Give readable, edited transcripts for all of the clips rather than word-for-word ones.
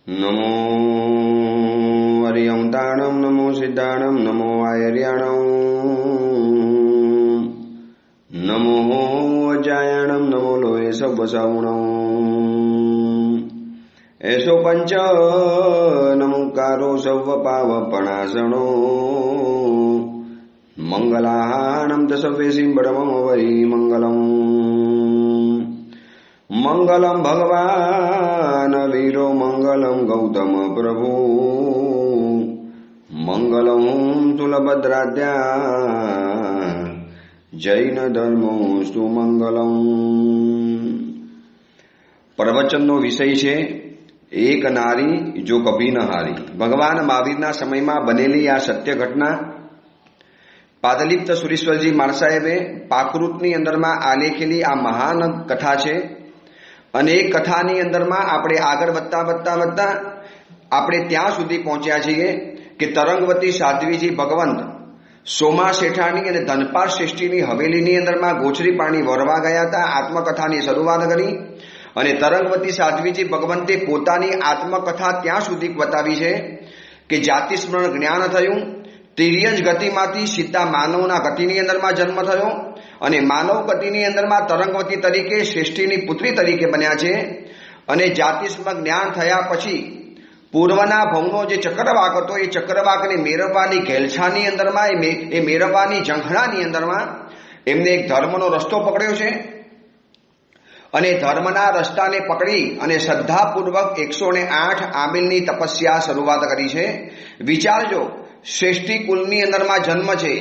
નમો હરિયંતાણમ નમો સિદ્ધાણમ નમો આયર્યાણમ નમો અજાયણમ નમો લોહે સવસાવણમ એસો પંચ નમુકારો serve પાવપણાસણો મંગલાહાણમ ચ સર્વેસિં બડમમ વૈ મંગલમ મંગલમ ભગવાન વીરો મંગલમ ગૌતમ પ્રભુ મંગલમ તુલભદ્રાદ્યા જૈન ધર્મોસ્તુ મંગલમ. પ્રવચનનો વિષય છે એક નારી જો કભી ન હારી. ભગવાન મહાવીરના સમયમાં બનેલી આ સત્ય ઘટના પાદલિપ્ત સુરેશ્વરજી માળ સાહેબે પાકૃતની અંદરમાં આલેખેલી આ મહાન કથા છે. અને એ કથાની અંદરમાં આપણે આગળ વધતા આપણે ત્યાં સુધી પહોંચ્યા છીએ કે તરંગવતી સાધ્વીજી ભગવંત સોમા શેઠાણી અને ધનપાલ શ્રેષ્ઠીની હવેલીની અંદરમાં ગોચરી પાણી વરવા ગયા હતા. આત્મકથાની શરૂઆત કરી અને તરંગવતી સાધ્વીજી ભગવંતે પોતાની આત્મકથા ત્યાં સુધી બતાવી છે કે જાતિ સ્મરણ જ્ઞાન થયું, તિર્યજ ગતિમાંથી સીધા માનવના ગતિની અંદરમાં જન્મ થયો અને માનવ ગતિની અંદરમાં તરંગવતી તરીકે શ્રેષ્ઠીની પુત્રી તરીકે બન્યા છે. અને જાતિસ્મક જ્ઞાન થયા પછી પૂર્વના ભવનો જે ચક્રવાક હતો એ ચક્રવાકને મેળવવાની ઘેલછાની અંદરમાં એ મેળવવાની ઝંખણાની અંદરમાં એમને એક ધર્મનો રસ્તો પકડ્યો છે. અને ધર્મના રસ્તાને પકડી અને શ્રદ્ધાપૂર્વક 108 આંબિલની તપસ્યા શરૂઆત કરી છે. વિચારજો, શ્રેષ્ઠી કુલની અંદરમાં જન્મ છે,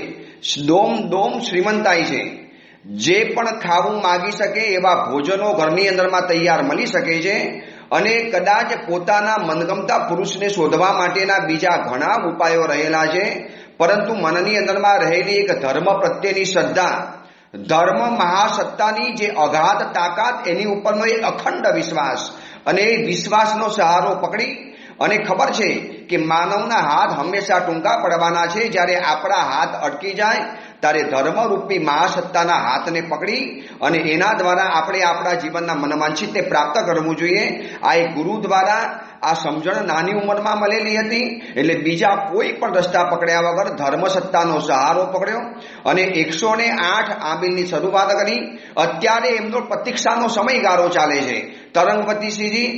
દોમ શ્રીમંતાઈ છે, જે પણ ખાવું માગી શકે એવા ભોજનો ઘરની અંદરમાં તૈયાર મળી શકે છે. અને કદાચ પોતાના મનગમતા પુરુષને શોધવા માટેના બીજા ઘણા ઉપાયો રહેલા છે, પરંતુ મનની અંદરમાં રહેલી એક ધર્મ પ્રત્યેની શ્રદ્ધા, ધર્મ મહાસત્તાની જે અગાધ તાકાત, એની ઉપરનો એક અખંડ વિશ્વાસ અને એ વિશ્વાસનો સહારો પકડી અને ખબર છે કે માનવના હાથ હંમેશા ટૂંકા પડવાના છે. જ્યારે આપણા હાથ અટકી જાય ત્યારે ધર્મરૂપી મહાસત્તાના હાથને પકડી અને એના દ્વારા આપણે આપણા જીવનના મનવાંછિતને પ્રાપ્ત કરવું જોઈએ. આ એક ગુરુ દ્વારા આ સમજણ નાની ઉંમરમાં મળેલી હતી, એટલે બીજા કોઈ પણ રસ્તા પકડ્યા વગર ધર્મસત્તાનો સહારો પકડ્યો અને 108 આંબિલની શરૂઆત કરી. અત્યારે એમનો પ્રતીક્ષાનો સમયગાળો ચાલે છે. તરંગવતીશ્રીજી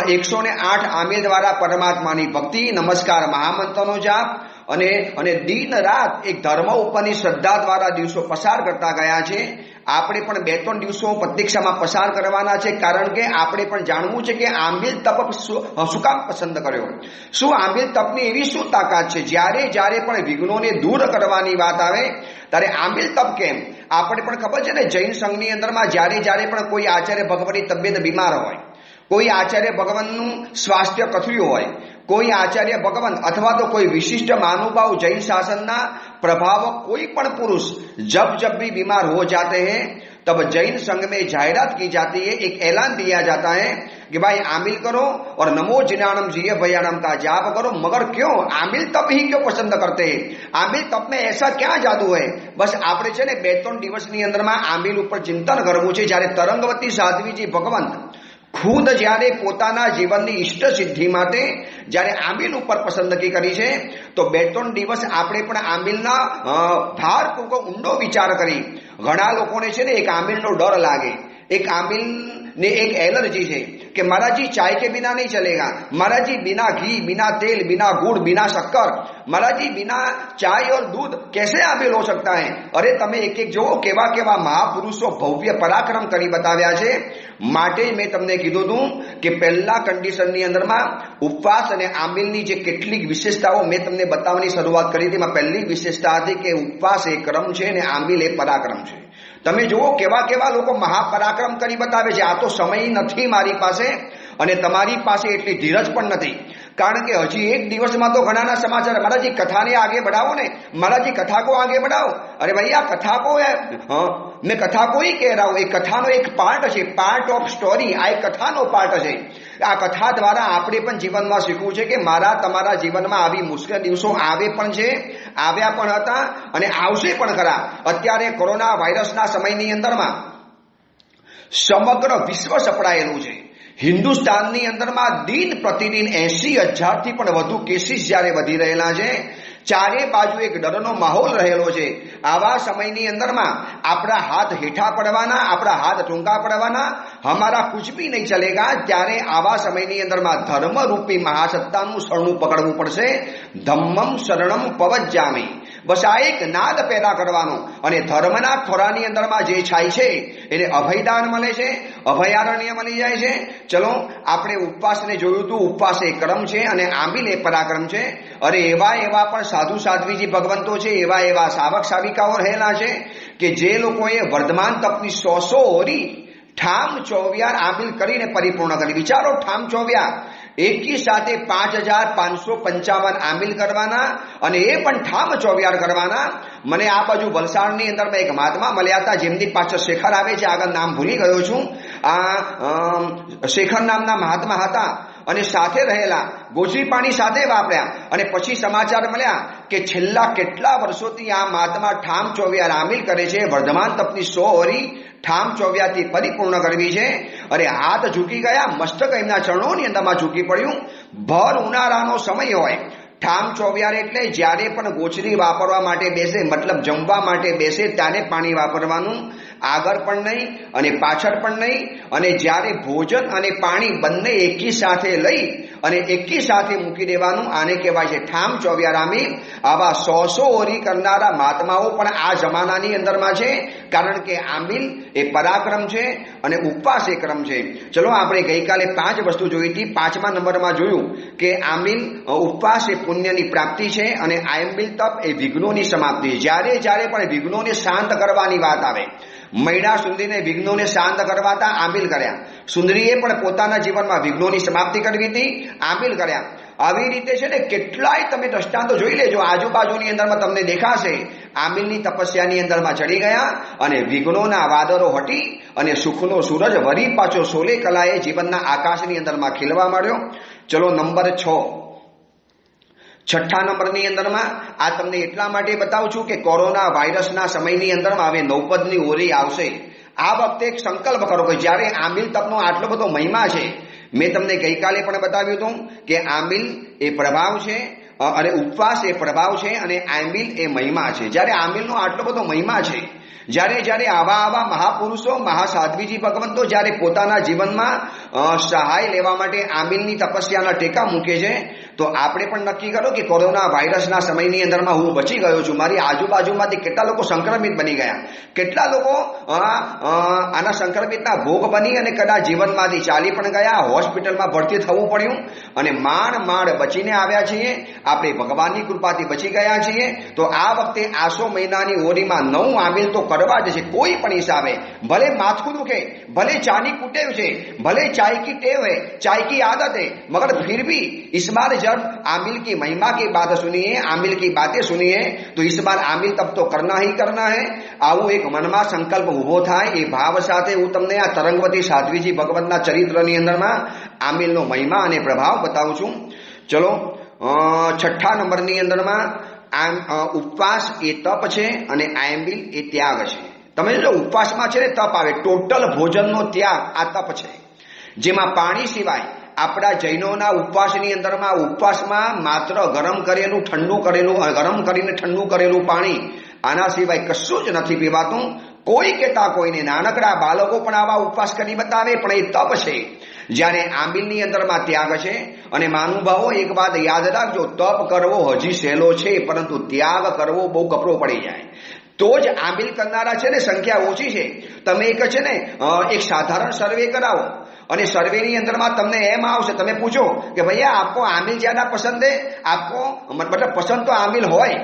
108 આંબિલ દ્વારા પરમાત્માની ભક્તિ, નમસ્કાર મહામંત્રનો જાપ અને દિન રાત એક ધર્મ ઉપરની શ્રદ્ધા દ્વારા દિવસો પસાર કરતા ગયા છે. આપણે પણ 2-3 દિવસો પ્રતીક્ષામાં પસાર કરવાના છે, કારણ કે આપણે પણ જાણવું છે કે આંબિલ તપ શું કામ પસંદ કર્યો, શું આંબિલ તપની એવી શું તાકાત છે. જ્યારે પણ વિઘ્નોને દૂર કરવાની વાત આવે ત્યારે આંબિલ તપ કેમ? આપણે પણ ખબર છે ને, જૈન સંઘની અંદરમાં જ્યારે પણ કોઈ આચાર્ય ભગવાનની તબિયત બીમાર હોય, કોઈ આચાર્ય ભગવાનનું સ્વાસ્થ્ય કથળ્યું હોય, કોઈ આચાર્ય ભગવાન અથવા તો કોઈ વિશિષ્ટ महानुभाव जैन शासनना प्रभावक कोई पण पुरुष जब भी बीमार हो जाते हैं तब जैन संघ में जाहिरात की जाती है, एक ऐलान दिया जाता है कि भाई आमिल करो और नमो जिनाणम जीय भयाणम का जाप करो. मगर क्यों आमिल तप ही क्यों पसंद करते हैं? आमिल तप में ऐसा क्या जादू है? बस આપણે છે ને 2-3 દિવસની અંદરમાં આમિલ ઉપર ચિંતન કરવું છે. જ્યારે તરંગવતી સાધ્વીજી ભગવંત ખુદ જ્યારે પોતાના જીવનની ઈષ્ટ સિદ્ધિ માટે જ્યારે આંબિલ ઉપર પસંદગી કરી છે, તો 2-3 દિવસ આપણે પણ આંબિલના ભારપૂર્વક ઊંડો વિચાર કરી. ઘણા લોકોને છે ને એક આંબિલનો ડર લાગે, એક आमिल एक एलर्जी है कि महाराज जी चाय के बिना नहीं चलेगा, महाराज जी बिना घी, बिना तेल, बिना गुड़, बिना शक्कर, महाराज जी बिना चाय और दूध कैसे आमिल हो सकता है? अरे तमे एक एक जो केवा केवा महापुरुषो भव्य पराक्रम करी बताव्या छे. માટે મેં તમને કીધું હતું કે પહેલા કન્ડિશનની અંદરમાં ઉપવાસ અને આમિલની જે કેટલીક વિશેષતાઓ મેં તમને બતાવવાની શરૂઆત કરી હતી. એમાં પહેલી વિશેષતા હતી કે ઉપવાસ એ ક્રમ છે અને આમિલ એ પરાક્રમ છે. તમે જુઓ કેવા કેવા લોકો મહાપરાક્રમ કરી બતાવે છે. આ તો સમય નથી મારી પાસે અને તમારી પાસે એટલી ધીરજ પણ નથી, કારણ કે હજી એક દિવસમાં તો ઘણાના સમાચાર, महाराज जी कथा ने आगे बढ़ाओ ने, महाराज जी कथा को आगे बढ़ाओ. अरे भैया कथा को है, हाँ मैं कथा को ही कह रहा हूं. एक कथा नो एक पार्ट है, पार्ट ऑफ स्टोरी. आ एक कथा नो पार्ट है. આ કથા દ્વારા આપણે પણ જીવનમાં શીખવું છે કે મારા તમારા જીવનમાં આવી મુશ્કેલ દિવસો આવે પણ છે, આવ્યા પણ હતા અને આવશે પણ ખરા. અત્યારે કોરોના વાયરસના સમયની અંદરમાં સમગ્ર વિશ્વ સપડાયેલું છે. હિન્દુસ્તાનની અંદરમાં દિન પ્રતિદિન 80,000થી પણ વધુ કેસીસ જ્યારે વધી રહેલા છે, ચારે બાજુ એક ડરનો માહોલ રહેલો છે, આવા સમયની અંદરમાં આપણા હાથ હેઠા પડવાના, આપણા હાથ ટૂંકા પડવાના, હમારા કુછ ભી નહીં ચલેગા. ત્યારે આવા સમયની અંદરમાં ધર્મરૂપી મહાસત્તાનું શરણું પકડવું પડશે. ધમ્મમ શરણમ પવજ્જામિ. બસ આ એક નાદ પેદા કરવાનો અને ધર્મના ખોરાની અંદરમાં જે છાય છે એને અભયદાન મળે છે, અભયારણ્ય મળી જાય છે. ચલો આપણે ઉપવાસને જોયું હતું. ઉપવાસ એ ક્રમ છે અને આંબિલ એ પરાક્રમ છે. અરે એવા પણ સાધુ સાધ્વીજી ભગવંતો છે, એવા સાવક સાવિકાઓ રહેલા છે કે જે લોકોએ વર્ધમાન તપની 100 ઓરી ઠામ 24 આંબિલ કરીને પરિપૂર્ણ કરી. વિચારો, ઠામ 24 એકી સાથે 5,555 આંબિલ કરવાના અને એ પણ ઠામ 24 કરવાના. મને આ બાજુ વલસાડની અંદરમાં એક મહાત્મા મળ્યા હતા, જેમની પાછળ શેખર આવે છે, આગળ નામ ભૂલી ગયો છું. આ શેખર નામના મહાત્મા હતા અને સાથે રહેલા, ગોચરી પાણી સાથે વાપર્યા અને પછી સમાચાર મળ્યા કે છેલ્લા કેટલા વર્ષોથી આ મહાત્મા ઠામ 24 આંબિલ કરે છે. વર્ધમાન તપની 100 ઓરી ઠામ 24 થી પરિપૂર્ણ કરવી છે. અરે હાથ ઝૂકી ગયા, મસ્તક એમના ચરણોની અંદરમાં ઝૂકી પડ્યું. ભર ઉનાળાનો સમય હોય. ઠામ 24 એટલે જ્યારે પણ ગોચરી વાપરવા માટે બેસે, મતલબ જમવા માટે બેસે, ત્યારે પાણી વાપરવાનું, આગળ પણ નહીં અને પાછળ પણ નહીં. અને જ્યારે ભોજન અને પાણી બંને એકી સાથે લઈ અને એકી સાથે મૂકી દેવાનું, આને કહેવાય છે ઠામ 24 આંબિલ. આવા 100 ઓરી કરનારા મહાત્માઓ પણ આ જમાનાની અંદરમાં છે, કારણ કે આંબિલ એ પરાક્રમ છે અને ઉપવાસ એ ક્રમ છે. ચલો આપણે ગઈકાલે 5 વસ્તુ જોઈ હતી. 5મા નંબરમાં જોયું કે આંબિલ ઉપવાસ એ પુણ્યની પ્રાપ્તિ છે અને આંબિલ તપ એ વિઘ્નોની સમાપ્તિ. જ્યારે પણ વિઘ્નોને શાંત કરવાની વાત આવે, મૈડા સુંદરીને વિઘ્નોને શાંત કરવાતા આંબિલ કર્યા. સુંદરીએ પણ પોતાના જીવનમાં વિઘ્નોની સમાપ્તિ કરવી હતી, આંબિલ કર્યા. આવી રીતે છે ને કેટલાય તમે દ્રષ્ટાંતો જોઈ લેજો, આજુબાજુની અંદરમાં તમને દેખાશે. આંબિલની તપસ્યાની અંદરમાં ચડી ગયા અને વિઘ્નોના વાદળો હટી અને સુખનો સૂરજ વરી પાછો સોલે કલાએ જીવનના આકાશની અંદરમાં ખીલવા માંડ્યો. ચલો નંબર 6, 6ઠ્ઠા નંબરની અંદરમાં આ તમને એટલા માટે બતાવું છું કે કોરોના વાયરસના સમયની અંદરમાં હવે 9પદની ઓરી આવશે. આ વખતે એક સંકલ્પ કરો કે જ્યારે આંબિલ તપનો આટલો બધો મહિમા છે, મેં તમને ગઈકાલે પણ બતાવ્યું હતું કે આંબિલ એ પ્રભાવ છે અને ઉપવાસ એ પ્રભાવ છે અને આંબિલ એ મહિમા છે. જ્યારે આંબિલનો આટલો બધો મહિમા છે, જ્યારે આવા મહાપુરુષો, મહાસાધ્વીજી ભગવંતો જ્યારે પોતાના જીવનમાં સહાય લેવા માટે આંબિલની તપસ્યાના ટેકા મૂકે છે, તો આપણે પણ નક્કી કરો કે કોરોના વાયરસના સમયની અંદરમાં હું બચી ગયો છું. મારી આજુબાજુમાંથી કેટલા લોકો સંક્રમિત બની ગયા, કેટલા લોકો આના સંક્રમિતના ભોગ બની અને કદાચ જીવનમાંથી ચાલી પણ ગયા, હોસ્પિટલમાં ભરતી થવું પડ્યું અને માંડ બચીને આવ્યા છીએ. આપણે ભગવાનની કૃપાથી બચી ગયા છીએ. તો આ વખતે આસો મહિનાની ઓરીમાં 9 આંબિલ તો કરવા જ છે, કોઈ પણ હિસાબે. ભલે માથું દુખે, ભલે ચાની કુટેવ છે, ભલે चाय की टेव है, चाय की आदत है, मगर फिर भी इस बार जब आमिल की महिमा की बात सुनिए, आमिल की बातें सुनिए, तो इस बार आमिल तब तो करना ही करना है. આવો એક મનમાં સંકલ્પ ઉભો થાય. એ ભાવ સાથે હું તમને આ તરંગવતી સાધ્વીજી ભગવંતના ચરિત્રની અંદરમાં આમિલનો મહિમા અને પ્રભાવ બતાવું છું. ચલો 6ઠ્ઠા નંબરની અંદરમાં ઉપવાસ એ તપ છે અને આંબિલ એ ત્યાગ છે. તમે જો ઉપવાસમાં છે ને તપ આવે, ટોટલ ભોજનનો ત્યાગ આ તપ છે, જેમાં પાણી સિવાય આપણા જૈનોના ઉપવાસની અંદરમાં ઉપવાસમાં માત્ર ગરમ કરીને ઠંડુ કરેલું પાણી, આના સિવાય કશું જ નથી પીવાતું. કોઈ કહેતા કોઈને, નાનકડા બાળકો પણ આવા ઉપવાસ કરી બતાવે, પણ એ તપ છે. જ્યારે આંબિલની અંદરમાં ત્યાગ છે. અને મહાનુભાવો એક વાત યાદ રાખજો, તપ કરવો હજી સહેલો છે, પરંતુ ત્યાગ કરવો બહુ કપરો પડી જાય. તો જ આંબિલ કરનારા છે ને સંખ્યા ઓછી છે. તમે એક છે ને એક સાધારણ સર્વે કરાવો અને સર્વેની અંદરમાં તમને એમ આવશે, તમે પૂછો કે ભૈया आपको आमिल ज्यादा पसंद है, आपको मतलब पसंद तो आमिल હોય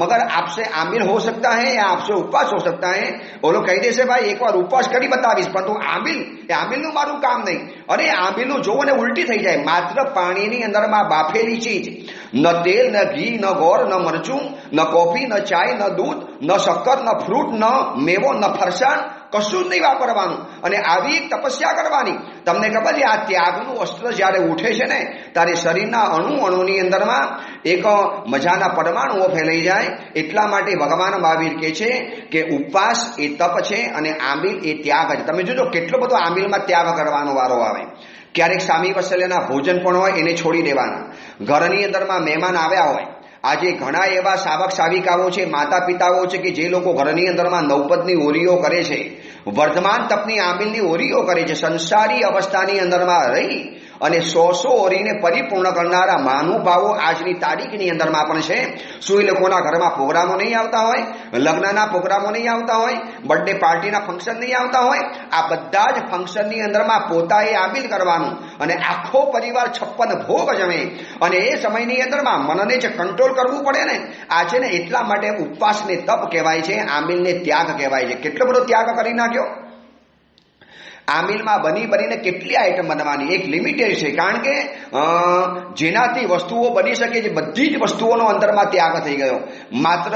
मगर आपसे आमिल हो सकता है या आपसे उपवास हो सकता है. वो लोग કહી દેશે ભાઈ એકવાર ઉપવાસ કરી બતાવીશ, પરંતુ આમિલનું મારું કામ નહીં. અરે આમિલનું જોવો ને ઉલટી થઈ જાય. માત્ર પાણીની અંદરમાં બાફેલી ચીજ, ન તેલ, ન ઘી, ન ગોળ, ન મરચું, ન કોફી, ન ચાય, ન દૂધ, ન શક્કર, ન ફ્રૂટ, ન મેવો, ન ફરસાણ, કશું જ નહીં વાપરવાનું અને આવી એક તપસ્યા કરવાની. તમને ખબર છે, આ ત્યાગનું અસ્ત્ર જ્યારે ઉઠે છે ને, ત્યારે શરીરના અણુની અંદરમાં એક મજાના પરમાણુઓ ફેલાઈ જાય. એટલા માટે ભગવાન મહાવીર કહે છે કે ઉપવાસ એ તપ છે અને આંબિલ એ ત્યાગ છે. તમે જોજો કેટલો બધો આંબિલમાં ત્યાગ કરવાનો વારો આવે. ક્યારેક સ્વામી વત્સલ્યના ભોજન પણ હોય એને છોડી દેવાના. ઘરની અંદરમાં મહેમાન આવ્યા હોય, આજે ઘણા એવા સાવક સાવિકાઓ છે, માતા પિતાઓ છે કે જે લોકો ઘરની અંદરમાં નવપદની ઓરીઓ કરે છે, વર્ધમાન તપની આંબીલની ઓરીઓ કરે છે, સંસારી અવસ્થાની અંદરમાં રહી અને 100 ઓરીને પરિપૂર્ણ કરનારા મહાનુભાવો આજની તારીખની અંદરમાં પણ છે. શું એ લોકોના ઘરમાં પ્રોગ્રામો નહીં આવતા હોય? લગ્નના પ્રોગ્રામો નહીં આવતા હોય? બર્થડે પાર્ટીના ફંક્શન નહીં આવતા હોય? આ બધા જ ફંક્શનની અંદરમાં પોતાએ આંબીલ કરવાનું અને આખો પરિવાર 56 ભોગ જમે. અને એ સમયની અંદરમાં મનને જે કંટ્રોલ કરવું પડે ને, આ છે ને એટલા માટે ઉપવાસને તપ કહેવાય છે, આંબીલને ત્યાગ કહેવાય છે. કેટલો બધો ત્યાગ કરી નાખ્યો. આંબીલમાં બનીને કેટલી આઈટમ બનવાની, એક લિમિટેડ છે. કારણ કે જેનાથી વસ્તુઓ બની શકે છે બધી જ વસ્તુઓનો અંદરમાં ત્યાગ થઈ ગયો. માત્ર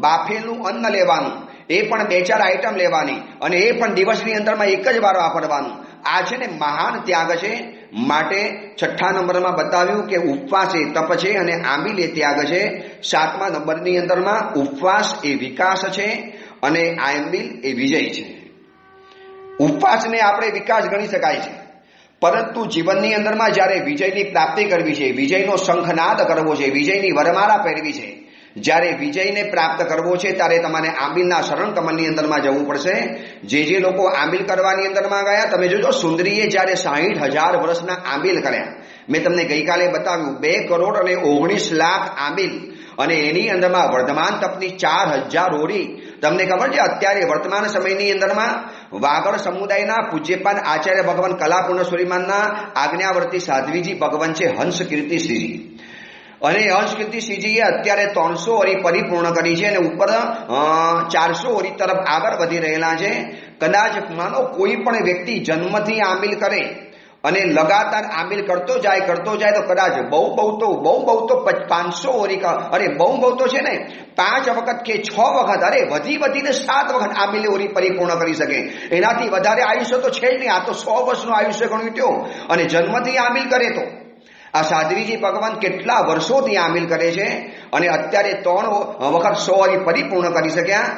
બાફેલું અન્ન લેવાનું, એ પણ 2-4 આઈટમ લેવાની, અને એ પણ દિવસની અંદરમાં એક જ વાર વાપરવાનું. આ છે ને મહાન ત્યાગ છે. માટે 6થા નંબરમાં બતાવ્યું કે ઉપવાસ એ તપ છે અને આંબીલ એ ત્યાગ છે. 7મા નંબરની અંદરમાં ઉપવાસ એ વિકાસ છે અને આંબીલ એ વિજય છે. ઉપવાસને આપણે વિકાસ ગણી શકાય છે, પરંતુ જીવનની અંદરમાં જ્યારે વિજયની પ્રાપ્તિ કરવી છે, વિજયનો શંખનાદ કરવો છે, વિજયની વરમાળા પહેરવી છે, જ્યારે વિજયને પ્રાપ્ત કરવો છે ત્યારે તમારે આંબીલના શરણ કમલની અંદરમાં જવું પડશે. જે લોકો આંબીલ કરવાની અંદરમાં ગયા, તમે જોજો સુંદરીએ જ્યારે 60,000 વર્ષના આંબીલ કર્યા. મેં તમને ગઈકાલે બતાવ્યું 2 કરોડ અને 19 લાખ આંબીલ, અને એની અંદરમાં વર્ધમાન તપની 4000 ઓરી. તમને ખબર છે અત્યારે વર્તમાન સમયની અંદરમાં વાગડ સમુદાયના પૂજ્યપાદ આચાર્ય ભગવાન કલાપૂર્ણ સ્વરીમાનના આજ્ઞાવર્તી સાધ્વીજી ભગવાન છે હંસ કીર્તિ શ્રીજી, અને હંસ કીર્તિ શ્રીજીએ અત્યારે 300 ઓરી પરિપૂર્ણ કરી છે અને ઉપર 400 ઓરી તરફ આગળ વધી રહેલા છે. કદાચ માનો કોઈ પણ વ્યક્તિ જન્મથી આંબીલ કરે અને લગાતાર આંબીલ કરતો જાય તો કદાચ બહુ તો 500 ઓરી, અરે બહુ તો છે ને 5 વખત કે 6 વખત, અરે વધીને 7 વખત આંબીલ ઓરી પરિપૂર્ણ કરી શકે. એનાથી વધારે આયુષ્ય તો છે જ નહીં. આ તો 100 વર્ષનું આયુષ્ય ગણ્યું ત્યો, અને જન્મથી આંબીલ કરે તો આ સાધ્વીજી ભગવાન કેટલા વર્ષોથી આંબીલ કરે છે અને અત્યારે 3 વખત 100 ઓરી પરિપૂર્ણ કરી શક્યા.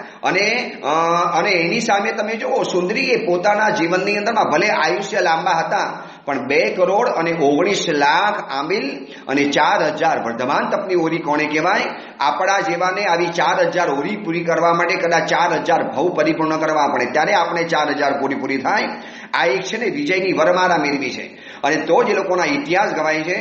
અને એની સામે તમે જુઓ, સુંદરીએ પોતાના જીવનની અંદરમાં ભલે આયુષ્ય લાંબા હતા, પણ 2 કરોડ અને 19 લાખ આંબીલ અને 4000 વર્ધમાન તપની ઓરી કોને કહેવાય? આપણા જેવાને આવી 4000 ઓરી પૂરી કરવા માટે કદાચ 4000 ભવ પરિપૂર્ણ કરવા પડે, ત્યારે આપણે 4000 પૂરી થાય. આ એક છે ને વિજયની વરમાળા મેળવી છે, અને તો જ એ લોકોના ઇતિહાસ ગવાય છે.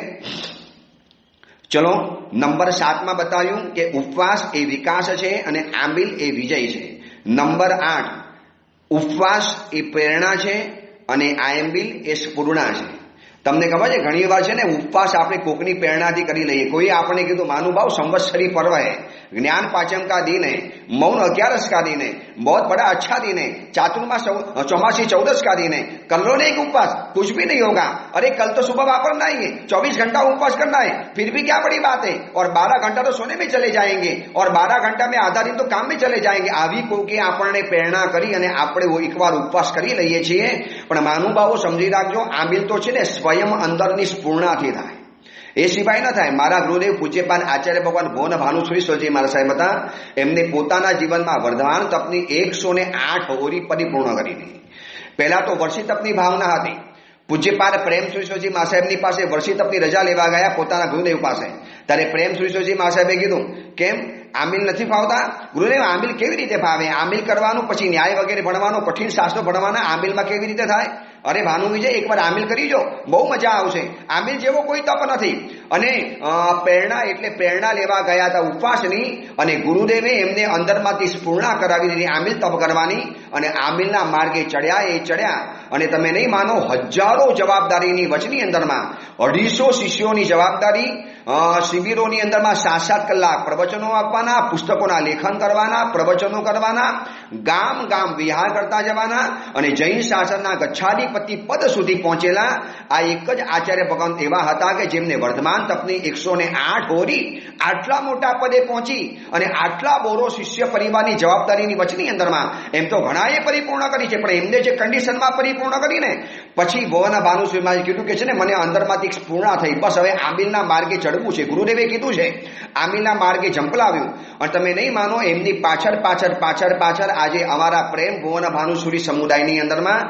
ચલો નંબર 7માં બતાવ્યું કે ઉપવાસ એ વિકાસ છે અને આંબીલ એ વિજય છે. નંબર 8, ઉપવાસ એ પ્રેરણા છે અને આંબીલ એ સ્ફૂર્ણા છે. તમને ખબર છે ઘણી વાર છે ને ઉપવાસ આપણે કોકની પ્રેરણાથી કરી લઈએ. કોઈ આપણે કીધું માનુભાવ સંવત્સરી पर्व है, ज्ञान पाचम का दिन है, मौन 11 का दिन है, बहुत बड़ा अच्छा दिन है, चातुर्मास चौमासी 14 का दिन है, कर लो नहीं उपवास, कुछ भी नहीं होगा. अरे कल तो सुबह वापरना ही है, 24 घंटा उपवास करना है, फिर भी क्या बड़ी बात है, और 12 घंटा तो सोने में चले जाएंगे, और 12 घंटा में आधा दिन तो काम में चले जाएंगे. આવી કોઈ આપણને પ્રેરણા કરી અને આપણે એકવાર ઉપવાસ કરી લઈએ છીએ. પણ માનુભાવો સમજી રાખજો, આંબીલ તો છે ને સ્વયં અંદરની સ્ફૂર્ણાથી થાય, એ સિવાય ન થાય. મારા ગુરુદેવ પૂજ્યપાદ આચાર્ય ભગવાન ભોન ભાનુશ્રી સ્વજી મારા સાહેબ હતા, એમને પોતાના જીવનમાં વર્ધમાન તપની 108 ઓરી પરિપૂર્ણ કરી હતી. પહેલા તો વર્ષી તપની ભાવના હતી. પૂજ્યપાદ પ્રેમ સુરીશ્વરજી મા સાહેબની પાસે વર્ષી તપની રજા લેવા ગયા પોતાના ગુરુદેવ પાસે. ત્યારે પ્રેમ સુરીશ્વરજી મા સાહેબે કીધું, કેમ આંબીલ નથી ફાવતા? ગુરુદેવ આંબીલ કેવી રીતે ફાવે? આંબીલ કરવાનું, પછી ન્યાય વગેરે ભણવાનું, કઠિન શાસ્ત્રો ભણવાના, આંબીલમાં કેવી રીતે થાય? અરે ભાનુ વિજય, એકવાર આંબીલ કરી જો, બહુ મજા આવશે. આંબીલ જેવો કોઈ તપ નથી. અને પ્રેરણા એટલે પ્રેરણા લેવા ગયા હતા ઉપવાસની, અને ગુરુદેવે એમને અંદરમાંથી સ્ફૂર્ણા કરાવી દીધી આંબીલ તપ કરવાની, અને આંબીલના માર્ગે ચડ્યા. અને તમે નહીં માનો, હજારો જવાબદારીની વચની અંદરમાં 250 શિષ્યોની જવાબદારી, શિબિરોની અંદરમાં 7-7 કલાક પ્રવચનો આપવાના, પુસ્તકોના લેખન કરવાના, પ્રવચનો કરવાના, ગામ વિહાર કરતા જવાના, અને જૈન શાસનના ગચ્છાધિપતિ પદ સુધી પહોંચેલા આ એક જ આચાર્ય ભગવાન એવા હતા કે જેમને વર્ધમાન તપની 108 ઓરી આટલા મોટા પદે પહોંચી અને આટલા બોરો શિષ્ય પરિવારની જવાબદારીની વચની અંદરમાં એમ તો ઘણાએ પરિપૂર્ણ કરી છે, પણ એમને જે કન્ડિશનમાં પરિપૂર્ણ કરીને પછી ભુવન ભાનુસુરીમાં કીધું કે છે ને મને અંદરમાંથી સ્ફૂર્ણા થઈ, બસ હવે આંબિલના માર્ગે ચડવું છે. ગુરુદેવે કીધું છે આંબિલના માર્ગે ઝંપલાવ્યું. અને તમે નહીં માનો એમની પાછળ પાછળ પાછળ પાછળ આજે અમારા પ્રેમ ભુવન ભાનુસુરી સમુદાયની અંદરમાં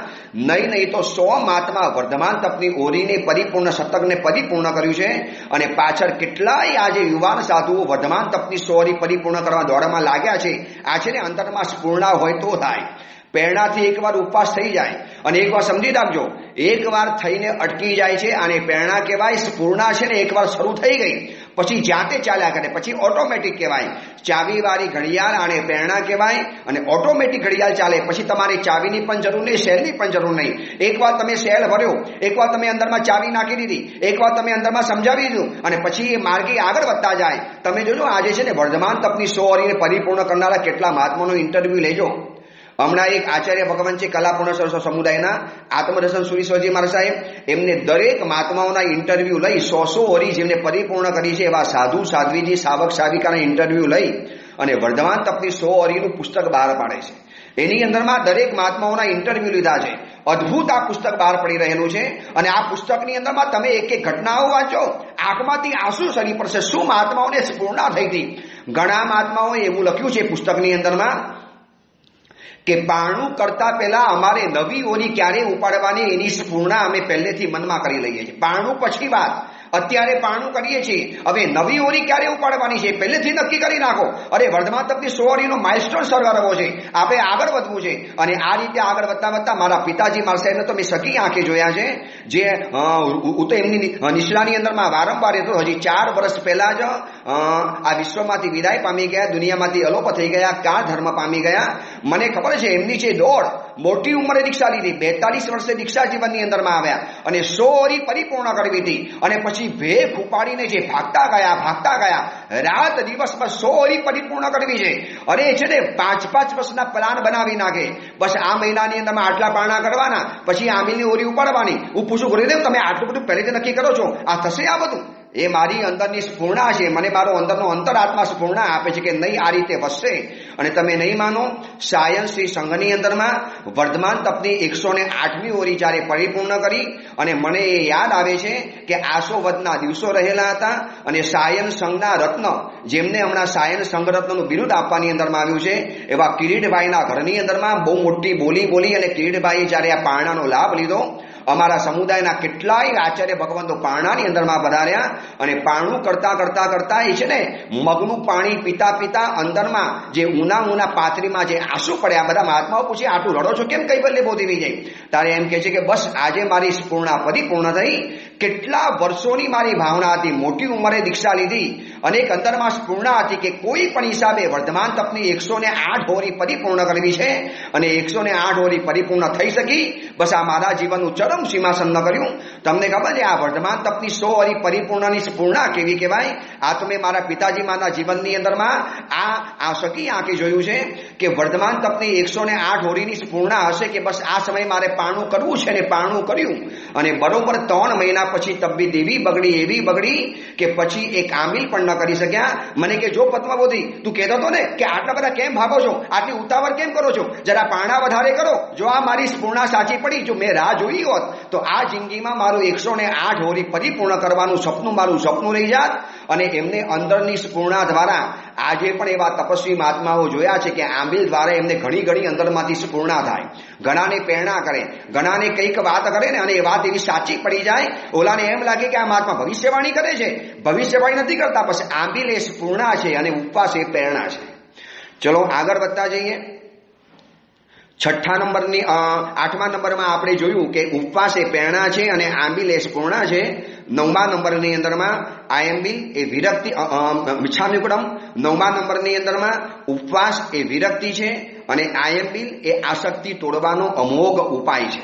નહીં તો 100 મહાત્મા વર્ધમાન તપની ઓરીને પરિપૂર્ણ શતકને પરિપૂર્ણ કર્યું છે. અને પાછળ કેટલાય આજે યુવાન સાધુઓ વર્ધમાન તપની 100 પરિપૂર્ણ કરવા દોડમાં લાગ્યા છે. આ છે ને અંતરમાં સ્ફૂર્ણા હોય તો થાય. પ્રેરણાથી એકવાર ઉપવાસ થઈ જાય અને એકવાર સમજી રાખજો, એકવાર થઈને અટકી જાય છે અને પ્રેરણા કહેવાય. સ્ફૂર્ણા છે ને એકવાર શરૂ થઈ ગઈ પછી જાતે ચાલ્યા કરે, પછી ઓટોમેટિક કહેવાય. ચાવીવાળી ઘડિયાળ આને પ્રેરણા કહેવાય અને ઓટોમેટિક ઘડિયાળ ચાલે. પછી તમારે ચાવીની પણ જરૂર નહીં, સેલની પણ જરૂર નહીં. એકવાર તમે સેલ ભર્યો, એકવાર તમે અંદરમાં ચાવી નાખી દીધી, એકવાર તમે અંદરમાં સમજાવી દીધું અને પછી એ માર્ગે આગળ વધતા જાય. તમે જોજો આજે છે ને વર્ધમાન તપની 100 ઓરીને પરિપૂર્ણ કરનારા કેટલા મહાત્માનો ઇન્ટરવ્યુ લેજો. હમણાં એક આચાર્ય ભગવાન છે કલાપૂર્ણ સમુદાયના આત્મદર્શન સુરીશ્વરજી મહારાજ સાહેબ, એમને દરેક મહાત્માઓના ઇન્ટરવ્યુ લઈ 100 ઓરી જેમને પરિપૂર્ણ કરી છે એવા સાધુ સાધ્વીજી સાવક સાવિકાના ઇન્ટરવ્યુ લઈ અને વર્ધમાન તપની 100 ઓરીનું પુસ્તક બહાર પાડે છે. એની અંદરમાં દરેક મહાત્માઓના ઇન્ટરવ્યુ લીધા છે. અદ્ભુત આ પુસ્તક બહાર પડી રહેલું છે અને આ પુસ્તકની અંદરમાં તમે એક એક ઘટનાઓ વાંચો, આંખમાંથી આંસુ સરી પડશે. શું મહાત્માઓને સ્ફૂર્ણા થઈ હતી. ઘણા મહાત્માઓએ એવું લખ્યું છે પુસ્તકની અંદરમાં કે પારણું કરતા પહેલા અમારે નવી ઓરી ક્યારે ઉપાડવાની એની સ્ફૂર્ણા અમે પહેલેથી મનમાં કરી લઈએ છીએ. પારણું પછી વાત, અત્યારે પારણું કરીએ છીએ, હવે નવી ઓરી ક્યારે ઉપાડવાની છે પહેલેથી નક્કી કરી નાખો. અરે વર્ધમાન તપની 100 ઓરીનો માઇલસ્ટોન સર કરવો છે, આપણે આગળ વધવું છે. અને આ રીતે આગળ વધતા વધતા મારા પિતાજી મારા સાહેબને તો મેં સગી આંખે જોયા છે, જે હું તો એમની નિષ્ઠાની અંદરમાં વારંવાર હતો. હજી 4 વર્ષ પહેલા જ આ વિશ્વમાંથી વિદાય પામી ગયા, દુનિયામાંથી અલોપ થઈ ગયા, કાળ ધર્મ પામી ગયા. મને ખબર છે એમની છે દોડ, મોટી ઉંમરે દીક્ષા લીધી, 42 વર્ષે દીક્ષા જીવનની અંદરમાં આવ્યા અને 100 ઓરી પરિપૂર્ણ કરવી હતી. અને પછી ભેખ ઉપાડીને જે ભાગતા ગયા રાત દિવસ બસ 100 ઓરી પરિપૂર્ણ કરવી છે. અરે છે ને 5-5 વર્ષના પ્લાન બનાવી નાખે. બસ આ મહિનાની અંદરમાં આટલા પારણા કરવાના, પછી આંબીલની ઓરી ઉપાડવાની. હું પૂછું ગુરુદેવ તમે આટલું બધું પહેલેથી નક્કી કરો છો, આ થશે આ બધું? એ મારી અંદરની સ્ફૂર્ણા છે, મને મારો અંદરનો અંતરાત્મા સ્ફૂર્ણા આપે છે કે નહીં આ રીતે વધશે. અને તમે નહીં માનો, સાયન્સ શ્રી સંઘની અંદરમાં વર્ધમાન તપની 108મી ઓરી જ્યારે પરિપૂર્ણ કરી અને મને એ યાદ આવે છે કે આસો વધના દિવસો રહેલા હતા અને સાયન્સ સંઘના રત્ન, જેમને હમણાં સાયન્સ સંઘ રત્નનું બિરુદ આપવાની અંદરમાં આવ્યું છે, એવા કિરીટભાઈના ઘરની અંદરમાં બહુ મોટી બોલી અને કિરીટભાઈએ જ્યારે આ પારણાનો લાભ લીધો. અમારા સમુદાયના કેટલાય આચાર્ય ભગવંતો પારણાની અંદરમાં પધાર્યા અને પારણું કરતા એ છે ને મગનું પાણી પીતા અંદરમાં જે ઉના પાથરીમાં જે આંસુ પડ્યા. બધા મહાત્માઓ પૂછે આટલું રડો છો કેમ, કઈ બદલે બોધી જાય? તારે એમ કહે છે કે બસ આજે મારી સ્ફૂર્ણા પરિપૂર્ણ થઈ. કેટલા વર્ષોની મારી ભાવના હતી, મોટી ઉંમરે દીક્ષા લીધી અને એક અંદરમાં સ્ફૂર્ણા હતી કે કોઈ પણ હિસાબે વર્ધમાન તપની 108 ઓરી પરિપૂર્ણ કરવી છે અને 108 ઓરી પરિપૂર્ણ થઈ શકી. બસ આ મારા જીવનનું ચરમ સીમાસન ન કર્યું. તમને ખબર છે આ વર્ધમાન તપની 100 ઓરી પરિપૂર્ણની સ્ફૂર્ણા કેવી કહેવાય? આ તો મેં મારા પિતાજી માના જીવનની અંદરમાં આ સકી આંખે જોયું છે કે વર્ધમાન તપની 108 ઓરીની સ્ફૂર્ણા હશે કે બસ આ સમયે મારે પારણું કરવું છે અને પારણું કર્યું. અને બરોબર 3 મહિના પછી તબિયત એવી બગડી કે પછી એક આંબીલ પણ ન કરી શક્યા. મને કે જો પદ્માવતી તું કહેતો હતો ને કે આટલા બધા કેમ ભાગો છો, આટલી ઉતાવળ કેમ કરો છો, જરા પારણા વધારે કરો. જો આ મારી સ્ફૂર્ણા સાચી પડી, જો મેં રાહ જોઈ હોત તો આ જિંદગીમાં મારું 108 ઓરી પરિપૂર્ણ કરવાનું મારું સપનું રહી જાત. અને એમને અંદરની સ્ફૂર્ણા દ્વારા આજે પણ એવા તપસ્વી મહાત્માઓ જોયા છે કે આંબીલ દ્વારા એમને ઘણી અંદરમાંથી સ્ફૂર્ણા થાય. ઘણાને પ્રેરણા કરે, ઘણાને કંઈક વાત કરે ને અને એ વાત એવી સાચી પડી જાય, ઓલાને એમ લાગે કે આ મહાત્મા ભવિષ્યવાણી કરે છે. ભવિષ્યવાણી નથી કરતા, પછી આંબીલ એ સ્ફૂર્ણા છે અને ઉપવાસ એ પ્રેરણા છે. ચલો આગળ વધતા જઈએ. 8મા નંબરમાં આપણે જોયું કે ઉપવાસ એ પ્રેરણા છે અને આંબીલ એ સ્ફૂર્ણા છે. 9મા નંબરની અંદરમાં આયંબિલ એ વિરક્તિ, મિચ્છામિકુડમ. 9મા નંબરની અંદરમાં ઉપવાસ એ વિરક્તિ છે અને આયંબિલ એ આસક્તિ તોડવાનો અમોઘ ઉપાય છે.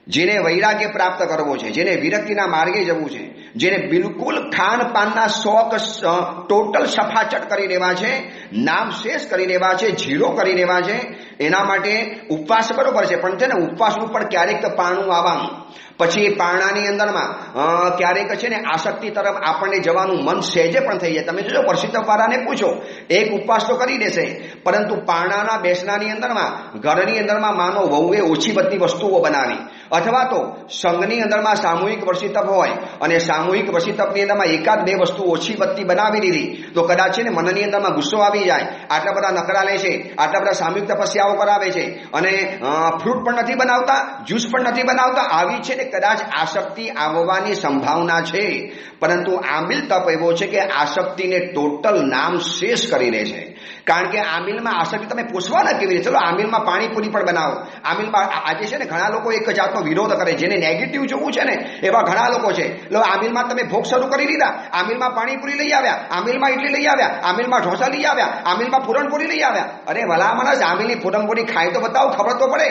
જેને વૈરાગ્ય પ્રાપ્ત કરવો છે, જેને વિરક્તિના માર્ગે જવું છે, જેને બિલકુલ ખાનપાનના શોખ ટોટલ સફાચટ કરી દેવા છે, નામ શેષ કરી દેવા છે, ઝીરો કરી દેવા છે, એના માટે ઉપવાસ બરોબર છે, પણ છે ને ઉપવાસનું પણ ક્યારેક તો પારણું આવવાનું, પછી એ પારણાની અંદરમાં ક્યારેક છે ને આસક્તિ તરફ આપણને જવાનું મન સહેજે પણ થઈ જાય. તમે જોજો પરસિદ્ધવાળાને પૂછો, એક ઉપવાસ તો કરી દેશે, પરંતુ પારણાના બેસનાની અંદરમાં ઘરની અંદરમાં માનો વહુએ ઓછી બધી વસ્તુઓ બનાવી, અથવા તો સંઘની અંદરમાં સામૂહિક વર્ષિતપ હોય અને સામૂહિક વર્ષિતપની અંદરમાં એકાદ બે વસ્તુ ઓછી બધી બનાવી દીધી, તો કદાચ છે ને મનની અંદરમાં ગુસ્સો આવી જાય. આટલા બધા નકરા લે છે, આટલા બધા સામૂહિક તપસ્યાઓ કરાવે છે અને ફ્રૂટ પણ નથી બનાવતા, જ્યુસ પણ નથી બનાવતા, આવી છે ને કદાચ આસક્તિ આવવાની સંભાવના છે. પરંતુ આંબિલ તપ એવો છે કે આસક્તિને ટોટલ નામ શેષ કરી દે છે. કારણ કે આંબિલમાં આસક્તિ તમે પોષવાના કેવી રીતે? ચલો આંબિલમાં પાણીપુરી પણ બનાવો. આંબિલમાં આજે છે ને ઘણા લોકો એક જાતનો વિરોધ કરે, જેને નેગેટિવ જોવું છે ને એવા ઘણા લોકો છે. આંબિલમાં તમે ભોગ શરૂ કરી દીધા, આંબિલમાં પાણીપુરી લઈ આવ્યા, આંબિલમાં ઇડલી લઈ આવ્યા, આંબિલમાં ઢોસા લઈ આવ્યા, આંબિલમાં પૂરણપોળી લઈ આવ્યા. અરે ભલા માણસ, આંબિલની પૂરણપોળી ખાઈ તો બતાવો, ખબર તો પડે.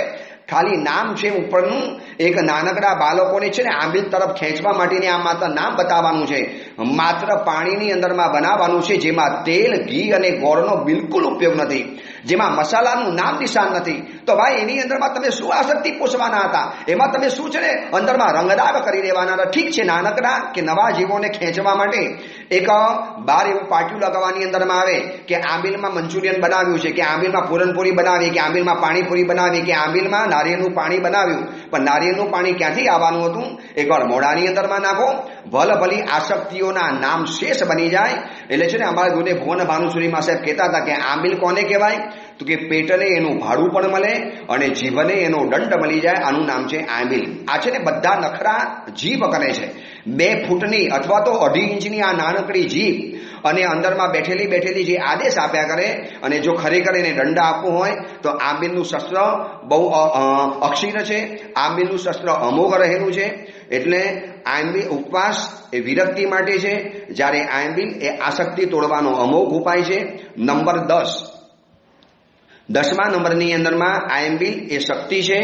ખાલી નામ છે ઉપરનું. એક નાનકડા બાળકોને છે ને આંબિલ તરફ ખેંચવા માટેની આ માત્ર નામ બતાવવાનું છે. માત્ર પાણીની અંદરમાં બનાવવાનું છે, જેમાં તેલ, ઘી અને ગોળનો બિલકુલ ઉપયોગ નથી, જેમાં મસાલાનું નામ નિશાન નથી. તો ભાઈ એની અંદરમાં તમે શું આસક્તિ પોષવાના હતા? એમાં તમે શું છે ને અંદરમાં રંગદાગ કરી દેવાના હતા. ઠીક છે, નાનકડા કે નવા જીવોને ખેંચવા માટે એક બાર એવું પાટિયું લગાવવાની અંદરમાં આવે કે આંબિલમાં મંચુરિયન બનાવ્યું છે, કે આંબિલમાં પૂરણપોળી બનાવી, કે આંબિલમાં પાણીપુરી બનાવી, કે આંબિલમાં નારિયેળનું પાણી બનાવ્યું. પણ નારિયેળનું પાણી ક્યાંથી આવવાનું હતું? એકવાર મોઢાની અંદરમાં નાખો, ભલી આસક્તિઓના નામ શેષ બની જાય. એટલે છે ને અમારા જોડે ભુવન ભાનુસુરી મા સાહેબ કહેતા હતા કે આંબિલ કોને કહેવાય? તો કે પેટને એનું ભાડું પણ મળે અને જીભને એનો દંડ મળી જાય. આનું નામ છે આંબિલ. આ છે ને બધા નખરા જીભ કરે છે. 2 ફૂટની અથવા તો 2.5 ઇંચની આ નાનકડી જીભ અને અંદરમાં બેઠેલી જે આદેશ આપ્યા કરે. અને જો ખરેખર એને દંડ આપવું હોય તો આંબિલનું શસ્ત્ર બહુ અક્ષીર છે, આંબિલનું શસ્ત્ર અમોઘ રહેલું છે. એટલે આંબિલ ઉપવાસ એ વિરક્તિ માટે છે, જ્યારે આંબિલ એ આસક્તિ તોડવાનો અમોઘ ઉપાય છે. નંબર 10મા નંબરની અંદરમાં આંબિલ એ શક્તિ છે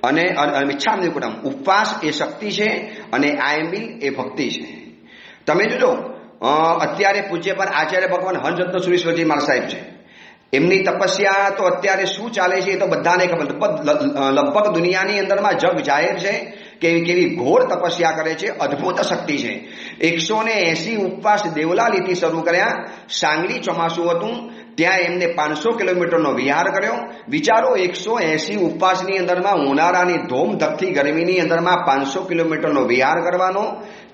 અને મિચ્છામિદુક્કડમ ઉપવાસ એ શક્તિ છે અને આંબિલ એ ભક્તિ છે. તમે જોજો અત્યારે પૂજ્ય પર આચાર્ય ભગવાન હંસરત્ન સુરીશ્વરજી મહારાજ સાહેબ છે. એમની તપસ્યા તો અત્યારે શું ચાલે છે એ તો બધાને ખબર. લગભગ દુનિયાની અંદરમાં જગ જાહેર છે કે કેવી ઘોર તપસ્યા કરે છે, અદ્ભુત શક્તિ છે. 180 ઉપવાસ દેવલાલીથી શરૂ કર્યા. સાંગલી ચોમાસું હતું, ત્યાં એમને 500 કિલોમીટરનો વિહાર કર્યો. વિચારો, 180 ઉપવાસની અંદરમાં ઉનાળાની ધોમધકથી ગરમીની અંદરમાં 500 કિલોમીટરનો વિહાર કરવાનો,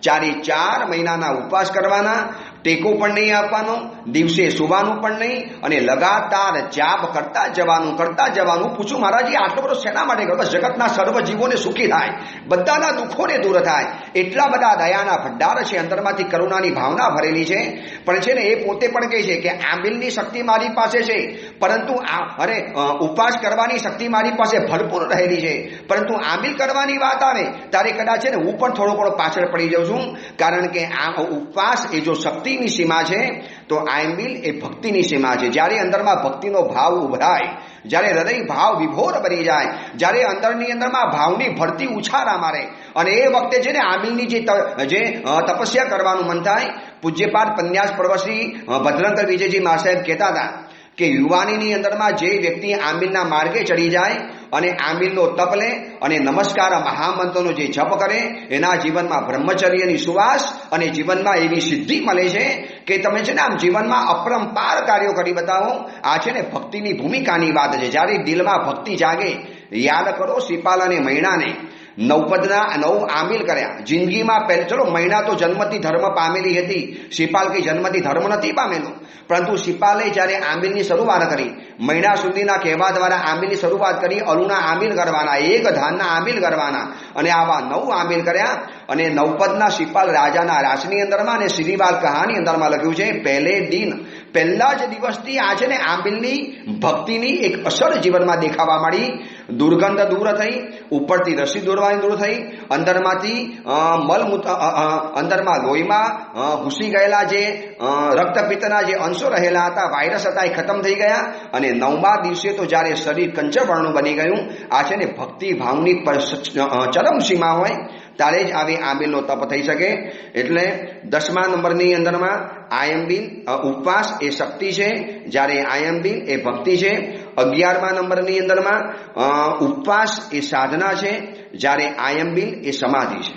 4 મહિનાના ઉપવાસ કરવાના, ટેકો પણ નહીં આપવાનો, દિવસે સુવાનું પણ નહીં, અને લગાતાર જાપ કરતા જવાનું. પૂછું મહારાજી આટલો બધો શેના માટે કરો? બસ જગતના સર્વ જીવોને સુખી થાય, બધાના દુઃખોને દૂર થાય. એટલા બધા દયાના ભંડાર છે, અંતરમાંથી કરુણાની ભાવના ભરેલી છે. પણ છે ને એ પોતે પણ કહે છે કે આંબિલની શક્તિ મારી પાસે છે, પરંતુ ઉપવાસ કરવાની શક્તિ મારી પાસે ભરપૂર રહેલી છે. પરંતુ આંબિલ કરવાની વાત આવે ત્યારે કદાચ છે ને હું પણ થોડો પાછળ પડી જાઉં છું. કારણ કે આ ઉપવાસ એ જો શક્તિની સીમા છે તો આંબિલ એ ભક્તિની સીમા છે. જ્યારે અંદરમાં ભક્તિનો ભાવ ઉભરાય, જ્યારે હૃદય ભાવ વિભોર બની જાય, જ્યારે અંદરની અંદરમાં ભાવની ભરતી ઉછાળા મારે, અને એ વખતે છે ને આંબિલની જે તપસ્યા કરવાનું મન થાય. પૂજ્યપાદ પન્યાસ પ્રવશ્રી ભદ્રંકર વિજયજી મા સાહેબ કહેતા હતા કે યુવાનીની અંદરમાં જે વ્યક્તિ આંબિલના માર્ગે ચડી જાય અને આંબિલનો તપ લે અને નમસ્કાર મહામંત્રનો જે જપ કરે, એના જીવનમાં બ્રહ્મચર્યની સુવાસ અને જીવનમાં એવી સિદ્ધિ મળે છે કે તમે છે ને આમ જીવનમાં અપરંપાર કાર્યો કરી બતાવો. આ છે ને ભક્તિની ભૂમિકાની વાત છે. જ્યારે દિલમાં ભક્તિ જાગે, યાદ કરો શ્રીપાલ અને મૈણાને 9 આંબિલ કર્યા જિંદગીમાં. ચલો મૈણા તો જન્મથી ધર્મ પામેલી હતી, શ્રીપાલ કઈ જન્મથી ધર્મ નથી પામેલો. પરંતુ શ્રીપાલે જ્યારે આંબિલની શરૂઆત કરી, મૈણા સુધીના કહેવા દ્વારા આંબિલની શરૂઆત કરી. અલુના આંબિલ કરવાના, 1 ધાનના આંબિલ કરવાના, અને આવા 9 આંબિલ કર્યા. અને 9પદના શ્રીપાલ રાજાના રાસની અંદરમાં અને શ્રીવાલ કહાની અંદરમાં લખ્યું છે, પહેલા જ દિવસથી આ છે ને આંબિલની ભક્તિની એક અસર જીવનમાં દેખાવા મળી. દુર્ગંધ દૂર થઈ, ઉપરથી રસી દોરવાની દૂર થઈ, અંદરમાંથી અંદરમાં લોહીમાં ઘૂસી ગયેલા જે રક્તપિત્તના જે અંશો રહેલા હતા, વાયરસ હતા, એ ખતમ થઈ ગયા. અને 9મા દિવસે તો જ્યારે શરીર કંચરવર્ણનું બની ગયું. આ છે ને ભક્તિ ભાવની ચરમ સીમા હોય ત્યારે જ આવી આંબિલનો તપ થઈ શકે. એટલે 10મા નંબરની અંદરમાં આયંબિલ ઉપવાસ એ શક્તિ છે, જ્યારે આયંબિલ એ ભક્તિ છે. 11મા નંબરની અંદરમાં ઉપવાસ એ સાધના છે, જ્યારે આયંબિલ એ સમાધિ છે.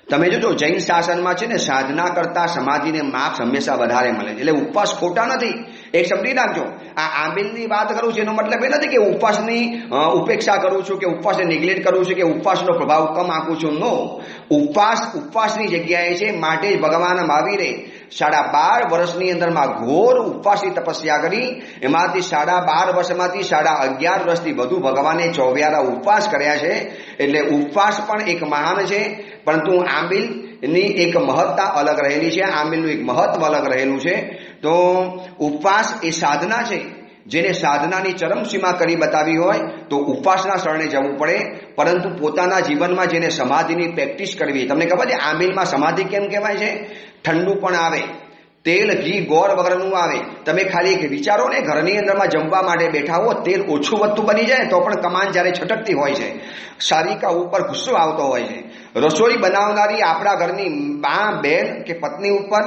તમે જોજો જૈન શાસનમાં છે ને સાધના કરતા સમાધિને માર્ક્સ હંમેશા વધારે મળે છે. એટલે ઉપવાસ ખોટા નથી, એક સમજી રાખજો. આ આંબિલની વાત કરું છું એનો મતલબ એ નથી કે ઉપવાસની ઉપેક્ષા કરું છું, કે ઉપવાસને નેગ્લેક્ટ કરું છું, કે ઉપવાસનો પ્રભાવ કમ આંકું છું. નો, ઉપવાસની જગ્યાએ છે. માટે જ ભગવાન મહાવીરે 12.5 વર્ષની અંદરમાં ઘોર ઉપવાસની તપસ્યા કરી. એમાંથી 12.5 વર્ષમાંથી 11.5 વર્ષથી વધુ ભગવાને 24 ઉપવાસ કર્યા છે. એટલે ઉપવાસ પણ એક મહાન છે, પરંતુ આંબિલની એક મહત્તા અલગ રહેલી છે, આંબિલનું એક મહત્વ અલગ રહેલું છે. તો ઉપવાસ એ સાધના છે. જેને સાધનાની ચરમસીમા કરી બતાવી હોય તો ઉપવાસના શરણે જવું પડે, પરંતુ પોતાના જીવનમાં જેને સમાધિની પ્રેક્ટિસ કરવી. તમને ખબર છે આંબિલમાં સમાધિ કેમ કહેવાય છે? ઠંડુ પણ આવે, તેલ ઘી ગોળ વગરનું આવે. તમે ખાલી એક વિચારો ને, ઘરની અંદરમાં જમવા માટે બેઠા હો, તેલ ઓછું વધતું બની જાય તો પણ કમાન જ્યારે છટકતી હોય છે, શારિકા ઉપર ગુસ્સો આવતો હોય છે. રસોઈ બનાવનારી આપણા ઘરની મા, બેન કે પત્ની ઉપર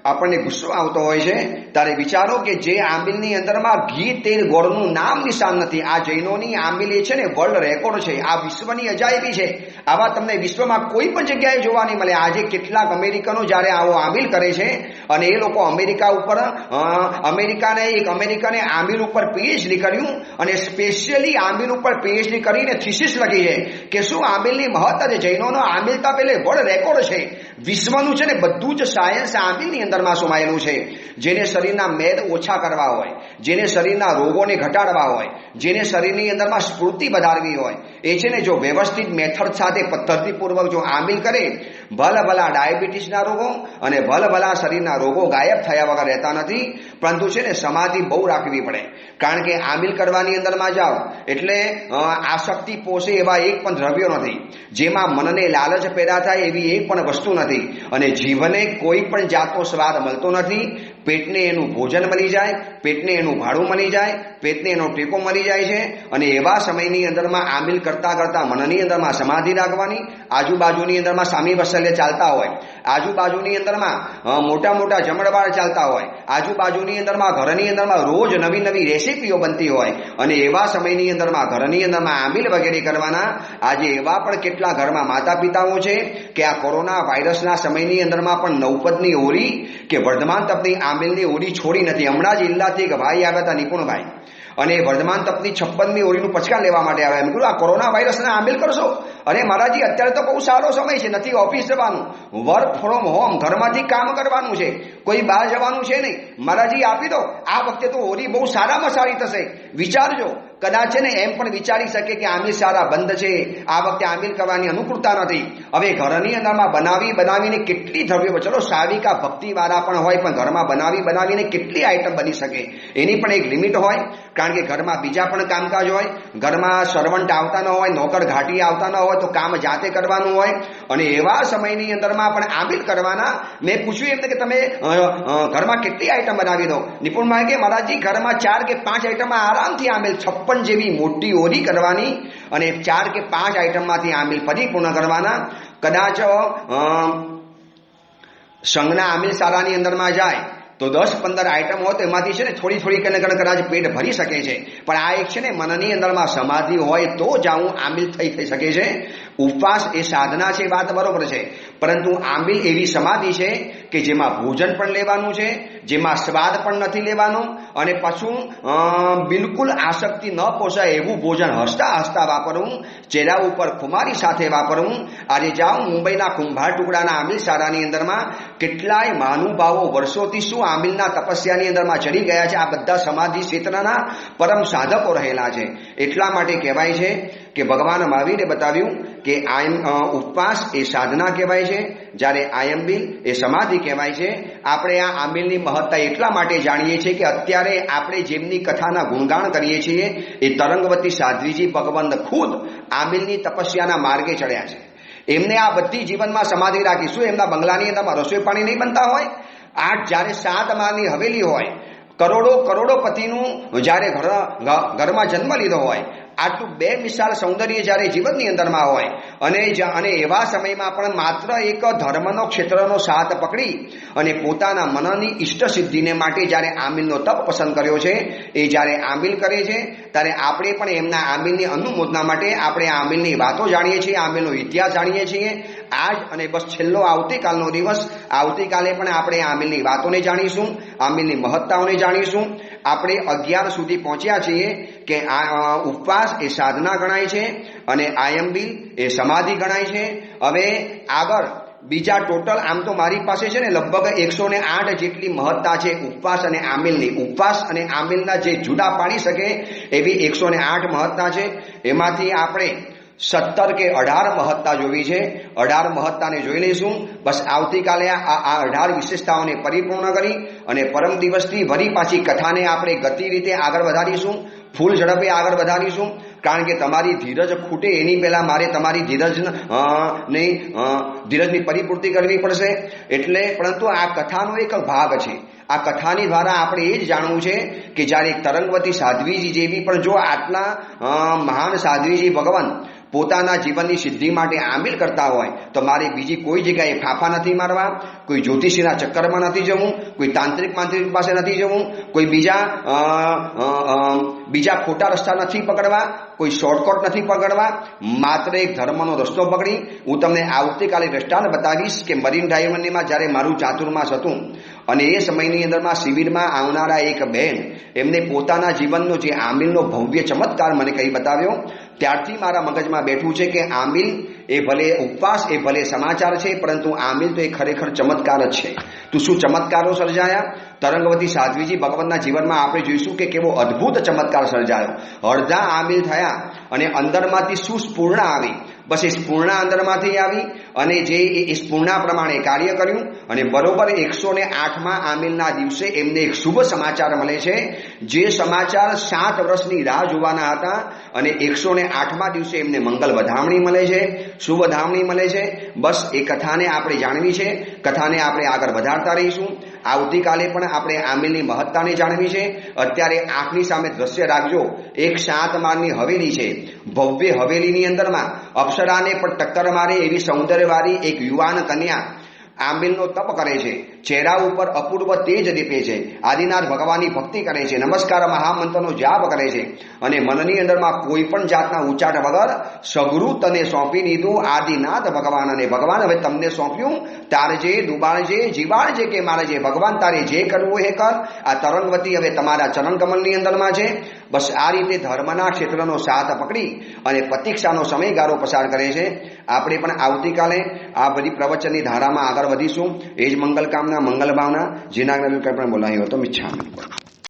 આપણને ગુસ્સો આવતો હોય છે, ત્યારે વિચારો કે જે આંબિલની અંદરમાં ઘી તેલ ગોળનું નામ નિશાન નથી. આ જૈનોની આંબિલ એ છે ને વર્લ્ડ રેકોર્ડ છે, આ વિશ્વની અજાયબી છે. આવા તમને વિશ્વમાં કોઈ પણ જગ્યાએ જોવા નહીં મળે. આજે કેટલાક અમેરિકનો જ્યારે આવો આંબિલ કરે છે, અને એ લોકો અમેરિકાને આંબિલ ઉપર પીએચડી કર્યું, અને સ્પેશિયલી આંબિલ ઉપર પીએચડી કરીને થીસીસ લખી છે કે શું આંબિલની મહત્તા છે. જૈનોનો આંબિલતા પેલે વર્લ્ડ રેકોર્ડ છે, વિશ્વનું છે ને બધું જ સાયન્સ આંબિલની અંદરમાં સમાયેલું છે. જેને શરીરના મેદ ઓછા કરવા હોય, જેને શરીરના રોગોને ઘટાડવા હોય, જેને શરીરની અંદરમાં સ્ફૂર્તિ વધારવી હોય, એ છે ને જો વ્યવસ્થિત મેથડ સાથે પદ્ધતિપૂર્વક જો આંબિલ કરે, ભલા ડાયાબિટીસના રોગો અને ભલા શરીરના રોગો ગાયબ થયા વગર રહેતા નથી. પરંતુ છે ને સમાધિ બહુ રાખવી પડે, કારણ કે આંબિલ કરવાની અંદરમાં જાઓ એટલે આસક્તિ પોષે એવા એક પણ દ્રવ્યો નથી, જેમાં મનને લાલચ પેદા થાય એવી એક પણ વસ્તુ નથી, અને જીવને કોઈ પણ જાતનો સ્વાદ મળતો નથી. પેટને એનું ભોજન મળી જાય, પેટને એનું ભાડું મળી જાય, પેટને એનો ટેકો મળી જાય છે. અને એવા સમયની અંદરમાં આંબિલ કરતા કરતા મનની અંદરમાં સમાધિ રાખવાની. આજુબાજુની અંદરમાં સામી વત્સલ્ય ચાલતા હોય, આજુબાજુની અંદરમાં મોટા જમણવાર ચાલતા હોય, આજુબાજુની અંદરમાં ઘરની અંદરમાં રોજ નવી રેસીપીઓ બનતી હોય, અને એવા સમયની અંદરમાં ઘરની અંદરમાં આંબિલ વગેરે કરવાના. આજે એવા પણ કેટલા ઘરમાં માતા પિતાઓ છે કે આ કોરોના વાયરસના સમયની અંદરમાં પણ નવપદની ઓરી કે વર્ધમાન તપની આંબિલની ઓરી છોડી નથી. હમણાં જ ઇલ્લાથી એક ભાઈ આવ્યા હતા, નિપુણભાઈ, અને વર્ધમાન તપની 56મી ઓરીનું પચકાન લેવા માટે આવ્યા. એમ કીધું આ કોરોના વાયરસના આંબિલ કરશો? અને મહારાજી અત્યારે તો બહુ સારો સમય છે, નથી ઓફિસ જવાનું, વર્ક ફ્રોમ હોમ, ઘરમાંથી કામ કરવાનું છે, કોઈ બહાર જવાનું છે નહીં. મહારાજી આપી દો, આ વખતે તો ઓરી બહુ સારામાં સારી થશે. વિચારજો, કદાચ છે ને એમ પણ વિચારી શકે કે આંબિલ સારા બંધ છે, આ વખતે આંબિલ કરવાની અનુકૂળતા નથી. હવે ઘરની અંદરમાં બનાવીને કેટલી દ્રવ્યો, ચલો સાવિકા ભક્તિવાળા પણ હોય, પણ ઘરમાં બનાવીને કેટલી આઈટમ બની શકે, એની પણ એક લિમિટ હોય. કારણ કે ઘરમાં બીજા પણ કામકાજ હોય, ઘરમાં સર્વન્ટ આવતા ન હોય, નોકર ઘાટી આવતા ન હોય, તો કામ જાતે કરવાનું હોય. અને એવા સમયની અંદરમાં પણ આંબિલ કરવાના. મેં પૂછ્યું એમને કે તમે ઘરમાં કેટલી આઈટમ બનાવી દો? નિપુણભાઈ કે મહારાજજી ઘરમાં 4 કે 5 આઈટમમાં આરામથી આંબિલ 56 જેવી મોટી ઓરી કરવાની, અને 4 કે 5 આઈટમમાંથી આંબિલ પરિપૂર્ણ કરવાના. કદાચ સંઘના આંબિલ શાળાની અંદરમાં જાય તો 10-15 આઈટમ હોય તો એમાંથી છે ને થોડી કદાચ પેટ ભરી શકે છે. પણ આ એક છે ને મનની અંદરમાં સમાધિ હોય તો જ આવું આંબિલ થઈ શકે છે. ઉપવાસ એ સાધના છે, વાત બરોબર છે, પરંતુ આંબિલ એવી સમાધિ છે કે જેમાં ભોજન પણ લેવાનું છે, જેમાં સ્વાદ પણ નથી લેવાનો, અને પાછું બિલકુલ આસક્તિ ન પોસાય એવું ભોજન હસતા વાપરવું, ચહેરા ઉપર ખુમારી સાથે વાપરવું. આજે જાઓ મુંબઈના કુંભાર ટુકડાના આંબિલ શાળાની અંદરમાં કેટલાય મહાનુભાવો વર્ષોથી શું આંબિલના તપસ્યાની અંદરમાં ચડી ગયા છે. આ બધા સમાધિ ક્ષેત્રના પરમ સાધકો રહેલા છે. એટલા માટે કહેવાય છે કે ભગવાન મહાવીરે બતાવ્યું કે ઉપવાસ એ સાધના કહેવાય છે, જ્યારે આયંબિલ એ સમાધિ કહેવાય છે. આપણે આ આંબિલની મહત્તા એટલા માટે જાણીએ છીએ કે અત્યારે આપણે જેમની કથાના ગુણગાન કરીએ છીએ એ તરંગવતી સાધ્વીજી ભગવંત ખુદ આંબિલની તપસ્યાના માર્ગે ચડ્યા છે. એમને આ બધી જીવનમાં સમાધિ રાખી. શું એમના બંગલાની અંદરમાં રસોઈ પાણી નહીં બનતા હોય? જ્યારે 7 માળની હવેલી હોય, કરોડોપતિનું જ્યારે ઘરમાં જન્મ લીધો હોય, આટલું બેમિસાલ સૌંદર્ય જ્યારે જીવનની અંદરમાં હોય અને એવા સમયમાં પણ માત્ર એક ધર્મનો ક્ષેત્રનો સાથ પકડી અને પોતાના મનની ઈષ્ટ સિદ્ધિને માટે જ્યારે આમિલનો તપ પસંદ કર્યો છે, એ જ્યારે આમિલ કરે છે ત્યારે આપણે પણ એમના આમિલની અનુમોદના માટે આપણે આમિલની વાતો જાણીએ છીએ, આમિલનો ઇતિહાસ જાણીએ છીએ. આજ અને બસ છેલ્લો આવતીકાલનો દિવસ, આવતીકાલે પણ આપણે આમિલની વાતોને જાણીશું, આમિલની મહત્તાઓને જાણીશું. આપણે 11 સુધી પહોંચ્યા છીએ કે આ ઉપવાસ એ સાધના ગણાય છે અને આયંબિલ એ સમાધિ ગણાય છે. હવે આગળ બીજા ટોટલ આમ તો મારી પાસે છે ને લગભગ 108 જેટલી મહત્તા છે ઉપવાસ અને આમિલની. ઉપવાસ અને આમિલના જે જુદા પાડી શકે એવી 108 મહત્તા છે. એમાંથી આપણે 17 કે 18 મહત્તા જોવી છે. 18 મહત્તાને જોઈ લઈશું. બસ આવતીકાલે આ 18 વિશેષતાઓને પરિપૂર્ણ કરી અને પરમ દિવસથી વળી પાછી કથાને આપણે ગતિ રીતે આગળ વધારીશું, ફૂલ ઝડપે આગળ વધારીશું. કારણ કે તમારી ધીરજ ખૂટે એની પહેલા મારે તમારી ધીરજની પરિપૂર્તિ કરવી પડશે. એટલે પરંતુ આ કથાનો એક ભાગ છે. આ કથાની દ્વારા આપણે એ જ જાણવું છે કે જ્યારે તરંગવતી સાધ્વીજી જેવી પણ જો આટલા મહાન સાધ્વીજી ભગવાન પોતાના જીવનની સિદ્ધિ માટે આમિલ કરતા હોય તો મારે બીજી કોઈ જગ્યાએ ફાફા નથી મારવા, કોઈ જ્યોતિષીના ચક્કરમાં નથી જવું, કોઈ તાંત્રિક માંત્રિક પાસે નથી જવું, કોઈ બીજા ખોટા રસ્તા નથી પકડવા, કોઈ શોર્ટકટ નથી પકડવા. માત્ર એક ધર્મનો રસ્તો પકડી હું તમને આવતીકાલે દ્રષ્ટાંત બતાવીશ કે મરીન ડ્રાઈવમાં જ્યારે મારું ચાતુર્માસ હતું અને એ સમયની અંદરમાં શિબિરમાં આવનારા એક બહેન એમને પોતાના જીવનનો જે આમિલનો ભવ્ય ચમત્કાર મને કહી બતાવ્યો. ત્યારથી મારા મગજમાં બેઠું છે કે આમિલ એ ભલે ઉપવાસ એ ભલે સમાચાર છે, પરંતુ આમિલ તો એ ખરેખર ચમત્કાર જ છે. તો શું ચમત્કારો સર્જાયા? તરંગવતી સાધ્વીજી ભગવાનના જીવનમાં આપણે જોઈશું કે કેવો અદ્ભુત ચમત્કાર સર્જાયો. અડધા આમિલ થયા અને અંદરમાંથી શું સ્ફૂર્ણા આવી. બસ એ સ્ફૂર્ણા અંદરમાંથી આવી અને જે એ સ્ફૂર્ણા પ્રમાણે કાર્ય કર્યું અને બરોબર 108મા આમિલના દિવસે એમને એક શુભ સમાચાર મળે છે. જે સમાચાર 7 વર્ષની રાહ જોવાના હતા અને 108મા દિવસે એમને મંગલ વધામણી મળે છે, શુભ વધામણી મળે છે. બસ એ કથાને આપણે જાણવી છે, કથાને આપણે આગળ વધારતા રહીશું. આવતીકાલે પણ આપણે આમિલની મહત્તાને જાણવી છે. અત્યારે આંખની સામે દ્રશ્ય રાખજો. એક 7 માળની હવેલી છે. ભવ્ય હવેલીની અંદરમાં અપ્સરાને પણ ટક્કર મારે એવી સૌંદર્યવાળી એક યુવાન કન્યા આમિલનો તપ કરે છે. ચહેરા ઉપર અપૂર્વ તેજ દીપે છે. આદિનાથ ભગવાનની ભક્તિ કરે છે, નમસ્કાર મહામંત્રનો જાપ કરે છે અને મનની અંદરમાં કોઈ પણ જાતના ઉચ્ચાટ વગર સગરું તને સોંપી દીધું આદિનાથ ભગવાન. અને ભગવાન હવે તમને સોંપ્યું, તારજે, ડુબાણજે, જીવાણજે કે મારજે. ભગવાન તારે જે કરવું એ કર. આ તરંગવતી હવે તમારા ચરણ કમલની અંદરમાં છે. બસ આ રીતે ધર્મના ક્ષેત્રનો સાથ પકડી અને પ્રતીક્ષાનો સમયગાળો પસાર કરે છે. આપણે પણ આવતીકાલે આ બધી પ્રવચનની ધારામાં આગળ વધીશું. એ જ મંગલ કામના, મંગલ ભાવના. જીનાગ્રહ કંઈ પણ બોલાયો તો મિચ્છામી.